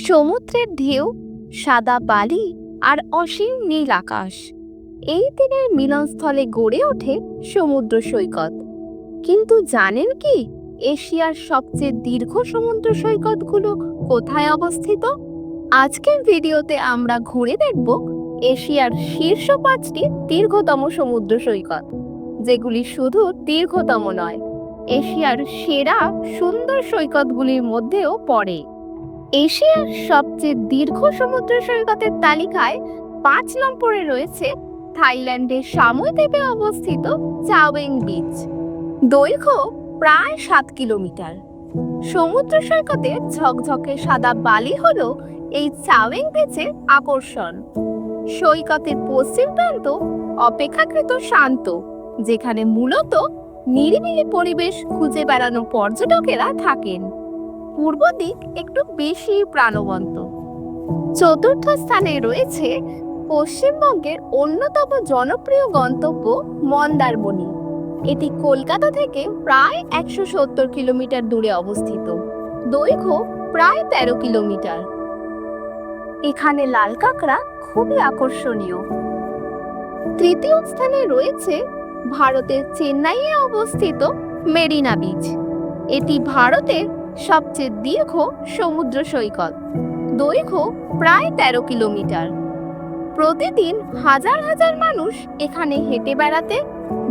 সমুদ্রের ঢেউ, সাদা বালি আর অসীম নীল আকাশ, এই দিনের মিলনস্থলে গড়ে ওঠে সমুদ্র সৈকত। কিন্তু জানেন কি, এশিয়ার সবচেয়ে দীর্ঘ সমুদ্র সৈকতগুলো কোথায় অবস্থিত? আজকের ভিডিওতে আমরা ঘুরে দেখব এশিয়ার শীর্ষ 5টি দীর্ঘতম সমুদ্র সৈকত, যেগুলি শুধু দীর্ঘতম নয়, এশিয়ার সেরা সুন্দর সৈকতগুলির মধ্যেও পড়ে। এশিয়ার সবচেয়ে দীর্ঘ সমুদ্র সৈকতের তালিকায় 5 নম্বরে রয়েছে থাইল্যান্ডের সামুদ্বীপে অবস্থিত চাওয়েং বিচ। দৈর্ঘ্য প্রায় 7 কিলোমিটার। সমুদ্র সৈকতে ঝকঝকে সাদা বালি হলো এই চাওয়েং বিচের আকর্ষণ। সৈকতের পশ্চিম প্রান্ত অপেক্ষাকৃত শান্ত, যেখানে মূলত নিরিবিলি পরিবেশ খুঁজে বেড়ানো পর্যটকেরা থাকেন। পূর্ব দিক একটু বেশি প্রাণবন্ত। চতুর্থ স্থানে রয়েছে পশ্চিমবঙ্গের অন্যতম জনপ্রিয় গন্তব্য মন্দারমণি। এটি কলকাতা থেকে প্রায় 170 কিলোমিটার দূরে অবস্থিত। দৈর্ঘ্য প্রায় 13 কিলোমিটার। এখানে লাল কাঁকড়া খুবই আকর্ষণীয়। তৃতীয় স্থানে রয়েছে ভারতের চেন্নাইয়ে অবস্থিত মেরিনা বিচ। এটি ভারতের সবচেয়ে দীর্ঘ সমুদ্র সৈকত। দৈর্ঘ্য প্রায় 13 কিলোমিটার। প্রতিদিন হাজার হাজার মানুষ এখানে হেঁটে বেড়াতে,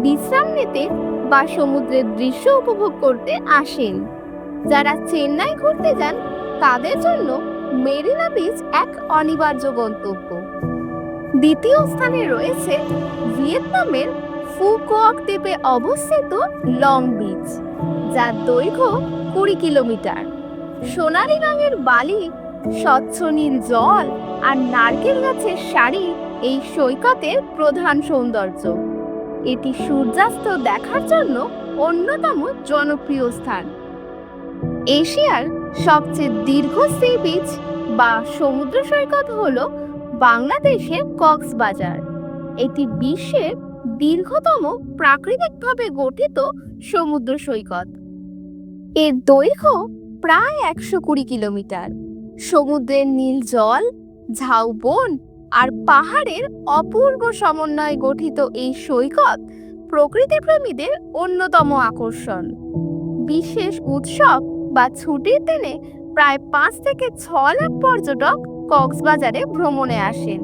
বিশ্রাম নিতে বা সমুদ্রের দৃশ্য উপভোগ করতে আসেন। যারা চেন্নাই ঘুরতে যান তাদের জন্য মেরিনা বিচ এক অনিবার্য গন্তব্য। দ্বিতীয় স্থানে রয়েছে ভিয়েতনামের ফু কোয়াক দ্বীপে অবস্থিত লং বিচ, যার দৈর্ঘ্য 20 কিলোমিটার। সোনালী রঙের বালি, স্বচ্ছ নীল জল আর নারকেল গাছের সারি এই সৈকতের প্রধান সৌন্দর্য। এটি সূর্যাস্ত দেখার জন্য অন্যতম জনপ্রিয় স্থান। এশিয়ার সবচেয়ে দীর্ঘ সি বিচ বা সমুদ্র সৈকত হলো বাংলাদেশের কক্সবাজার। এটি বিশ্বের দীর্ঘতম প্রাকৃতিকভাবে গঠিত সমুদ্র সৈকত। এর দৈর্ঘ্য প্রায় 120 কিলোমিটার। সমুদ্রের নীল জল, ঝাউবন আর পাহাড়ের অপূর্ব সমন্বয়ে গঠিত এই সৈকত প্রকৃতিপ্রেমীদের অন্যতম আকর্ষণ। বিশেষ উৎসব বা ছুটির দিনে প্রায় 5 থেকে 6 লাখ পর্যটক কক্সবাজারে ভ্রমণে আসেন।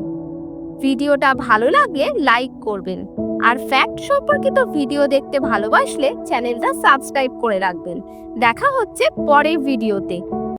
ভিডিওটা ভালো লাগলে লাইক করবেন, আর ফ্যাক্ট সম্পর্কিত ভিডিও দেখতে ভালোবাসলে চ্যানেলটা সাবস্ক্রাইব করে রাখবেন। দেখা হচ্ছে পরের ভিডিওতে।